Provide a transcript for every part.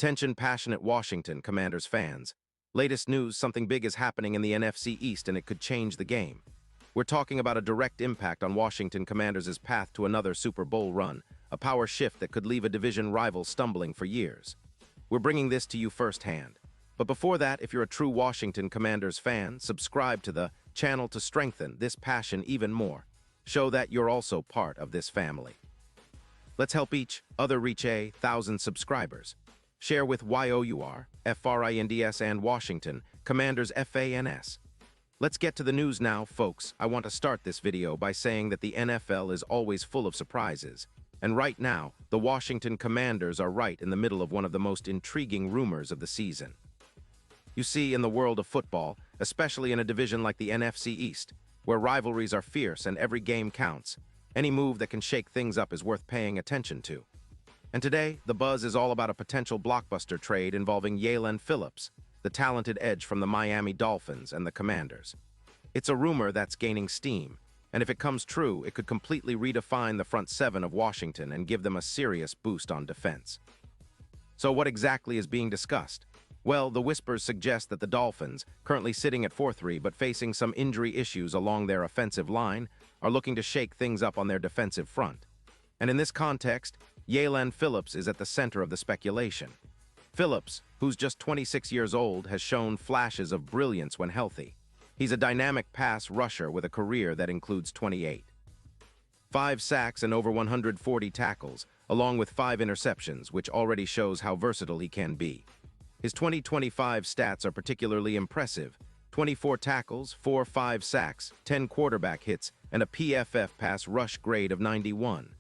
Attention passionate Washington Commanders fans. Latest news, something big is happening in the NFC East and it could change the game. We're talking about a direct impact on Washington Commanders' path to another Super Bowl run, a power shift that could leave a division rival stumbling for years. We're bringing this to you firsthand. But before that, if you're a true Washington Commanders fan, subscribe to the channel to strengthen this passion even more. Show that you're also part of this family. Let's help each other reach 1,000 subscribers. Share with YOUR, FRINDS and Washington, Commanders FANS. Let's get to the news now, folks. I want to start this video by saying that the NFL is always full of surprises. And right now, the Washington Commanders are right in the middle of one of the most intriguing rumors of the season. You see, in the world of football, especially in a division like the NFC East, where rivalries are fierce and every game counts, any move that can shake things up is worth paying attention to. And today, the buzz is all about a potential blockbuster trade involving Dail Phillips, the talented edge from the Miami Dolphins and the Commanders. It's a rumor that's gaining steam, and if it comes true, it could completely redefine the front seven of Washington and give them a serious boost on defense. So what exactly is being discussed? Well, the whispers suggest that the Dolphins, currently sitting at 4-3 but facing some injury issues along their offensive line, are looking to shake things up on their defensive front. And in this context, Dail Phillips is at the center of the speculation. Phillips, who's just 26 years old, has shown flashes of brilliance when healthy. He's a dynamic pass rusher with a career that includes 5 sacks and over 140 tackles, along with 5 interceptions, which already shows how versatile he can be. His 2025 stats are particularly impressive: 24 tackles, 5 sacks, 10 quarterback hits, and a PFF pass rush grade of 91.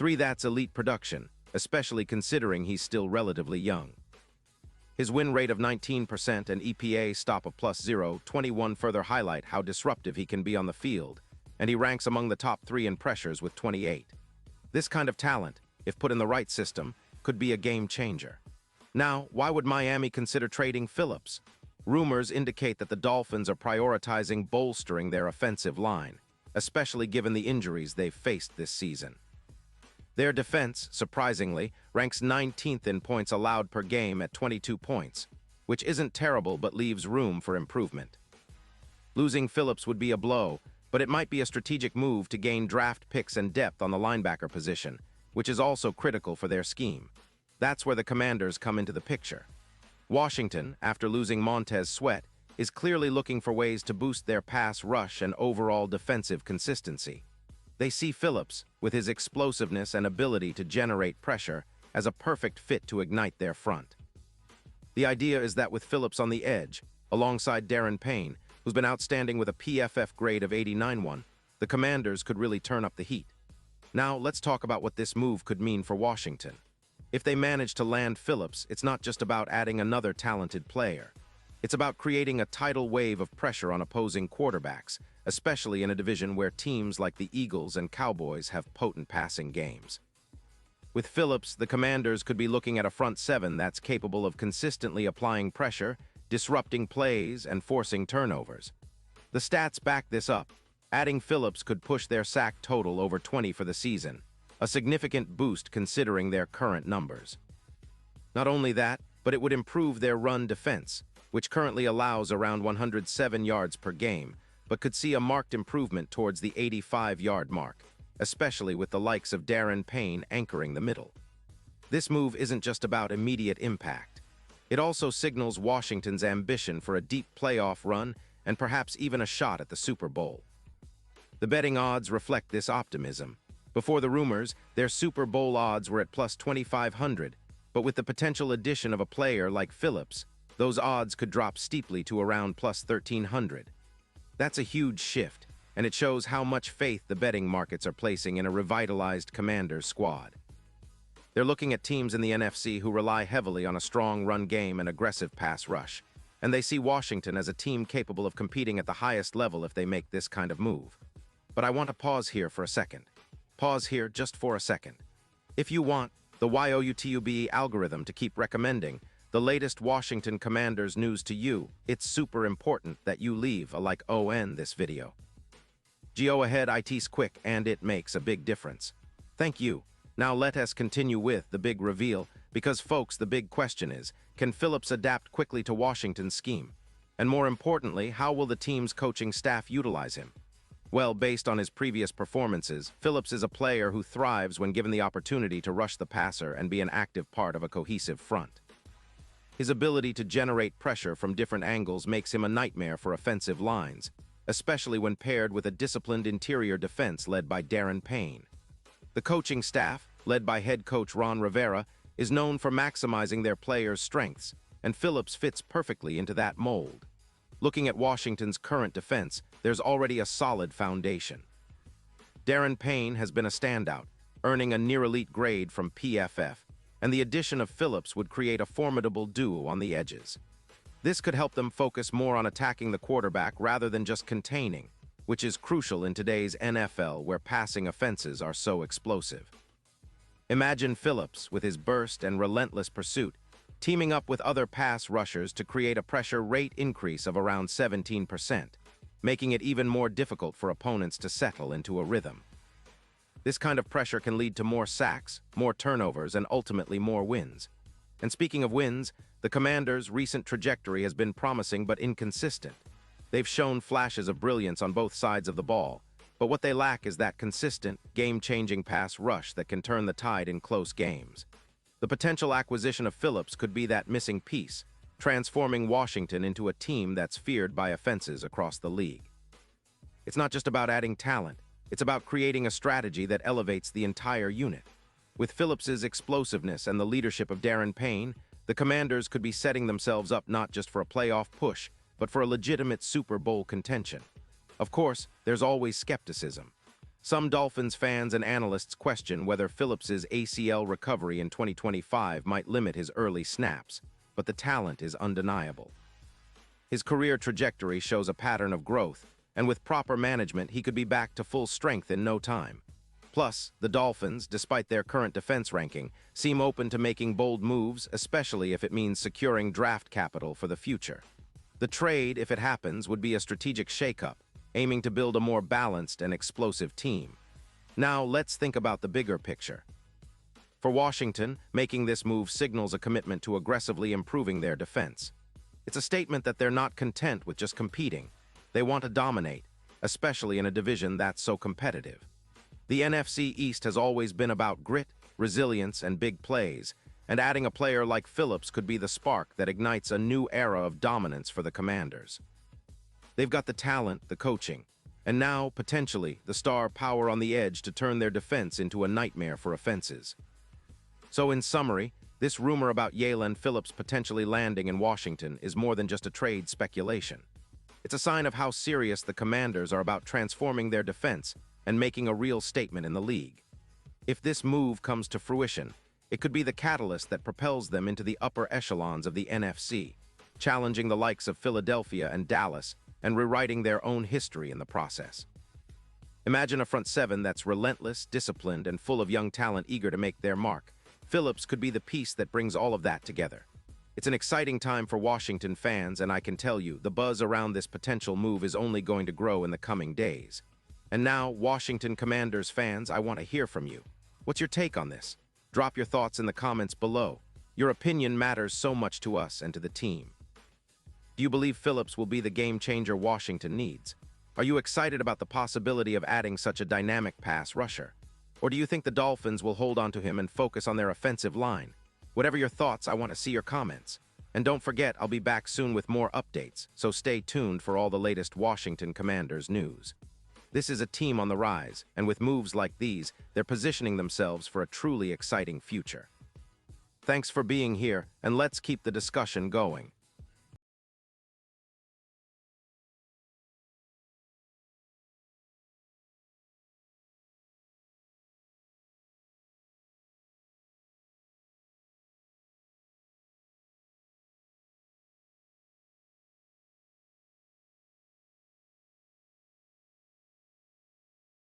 That's elite production, especially considering he's still relatively young. His win rate of 19% and EPA stop of +0.21 further highlight how disruptive he can be on the field, and he ranks among the top 3 in pressures with 28. This kind of talent, if put in the right system, could be a game changer. Now, why would Miami consider trading Phillips? Rumors indicate that the Dolphins are prioritizing bolstering their offensive line, especially given the injuries they've faced this season. Their defense, surprisingly, ranks 19th in points allowed per game at 22 points, which isn't terrible but leaves room for improvement. Losing Phillips would be a blow, but it might be a strategic move to gain draft picks and depth on the linebacker position, which is also critical for their scheme. That's where the Commanders come into the picture. Washington, after losing Montez Sweat, is clearly looking for ways to boost their pass rush and overall defensive consistency. They see Phillips, with his explosiveness and ability to generate pressure, as a perfect fit to ignite their front. The idea is that with Phillips on the edge, alongside Daron Payne, who's been outstanding with a PFF grade of 89, the Commanders could really turn up the heat. Now, let's talk about what this move could mean for Washington. If they manage to land Phillips, it's not just about adding another talented player. It's about creating a tidal wave of pressure on opposing quarterbacks, especially in a division where teams like the Eagles and Cowboys have potent passing games. With Phillips, the Commanders could be looking at a front seven that's capable of consistently applying pressure, disrupting plays, and forcing turnovers. The stats back this up. Adding Phillips could push their sack total over 20 for the season, a significant boost considering their current numbers. Not only that, but it would improve their run defense, which currently allows around 107 yards per game, but could see a marked improvement towards the 85-yard mark, especially with the likes of Daron Payne anchoring the middle. This move isn't just about immediate impact. It also signals Washington's ambition for a deep playoff run and perhaps even a shot at the Super Bowl. The betting odds reflect this optimism. Before the rumors, their Super Bowl odds were at +2,500, but with the potential addition of a player like Phillips, those odds could drop steeply to around +1,300. That's a huge shift, and it shows how much faith the betting markets are placing in a revitalized Commanders squad. They're looking at teams in the NFC who rely heavily on a strong run game and aggressive pass rush, and they see Washington as a team capable of competing at the highest level if they make this kind of move. But I want to pause here for a second. Pause here just for a second. If you want the YouTube algorithm to keep recommending the latest Washington Commanders news to you, it's super important that you leave a like on this video. Go ahead, it's quick and it makes a big difference. Thank you. Now let us continue with the big reveal. Because, folks, the big question is, can Phillips adapt quickly to Washington's scheme? And more importantly, how will the team's coaching staff utilize him? Well, based on his previous performances, Phillips is a player who thrives when given the opportunity to rush the passer and be an active part of a cohesive front. His ability to generate pressure from different angles makes him a nightmare for offensive lines, especially when paired with a disciplined interior defense led by Darren Payne. The coaching staff, led by head coach Ron Rivera, is known for maximizing their players' strengths, and Phillips fits perfectly into that mold. Looking at Washington's current defense, there's already a solid foundation. Darren Payne has been a standout, earning a near-elite grade from PFF, and the addition of Phillips would create a formidable duo on the edges. This could help them focus more on attacking the quarterback rather than just containing, which is crucial in today's NFL where passing offenses are so explosive. Imagine Phillips, with his burst and relentless pursuit, teaming up with other pass rushers to create a pressure rate increase of around 17%, making it even more difficult for opponents to settle into a rhythm. This kind of pressure can lead to more sacks, more turnovers, and ultimately more wins. And speaking of wins, the Commanders' recent trajectory has been promising but inconsistent. They've shown flashes of brilliance on both sides of the ball, but what they lack is that consistent, game-changing pass rush that can turn the tide in close games. The potential acquisition of Phillips could be that missing piece, transforming Washington into a team that's feared by offenses across the league. It's not just about adding talent, it's about creating a strategy that elevates the entire unit. With Phillips's explosiveness and the leadership of Darren Payne, the Commanders could be setting themselves up not just for a playoff push, but for a legitimate Super Bowl contention. Of course, there's always skepticism. Some Dolphins fans and analysts question whether Phillips's ACL recovery in 2025 might limit his early snaps, but the talent is undeniable. His career trajectory shows a pattern of growth, and with proper management, he could be back to full strength in no time. Plus, the Dolphins, despite their current defense ranking, seem open to making bold moves, especially if it means securing draft capital for the future. The trade, if it happens, would be a strategic shakeup, aiming to build a more balanced and explosive team. Now, let's think about the bigger picture. For Washington, making this move signals a commitment to aggressively improving their defense. It's a statement that they're not content with just competing. They want to dominate, especially in a division that's so competitive. The NFC East has always been about grit, resilience, and big plays, and adding a player like Phillips could be the spark that ignites a new era of dominance for the Commanders. They've got the talent, the coaching, and now, potentially, the star power on the edge to turn their defense into a nightmare for offenses. So in summary, this rumor about Dail Phillips potentially landing in Washington is more than just a trade speculation. It's a sign of how serious the Commanders are about transforming their defense and making a real statement in the league. If this move comes to fruition, it could be the catalyst that propels them into the upper echelons of the NFC, challenging the likes of Philadelphia and Dallas and rewriting their own history in the process. Imagine a front seven that's relentless, disciplined, and full of young talent eager to make their mark. Phillips could be the piece that brings all of that together. It's an exciting time for Washington fans, and I can tell you, the buzz around this potential move is only going to grow in the coming days. And now, Washington Commanders fans, I want to hear from you. What's your take on this? Drop your thoughts in the comments below. Your opinion matters so much to us and to the team. Do you believe Phillips will be the game-changer Washington needs? Are you excited about the possibility of adding such a dynamic pass rusher? Or do you think the Dolphins will hold on to him and focus on their offensive line? Whatever your thoughts, I want to see your comments. And don't forget, I'll be back soon with more updates, so stay tuned for all the latest Washington Commanders news. This is a team on the rise, and with moves like these, they're positioning themselves for a truly exciting future. Thanks for being here, and let's keep the discussion going.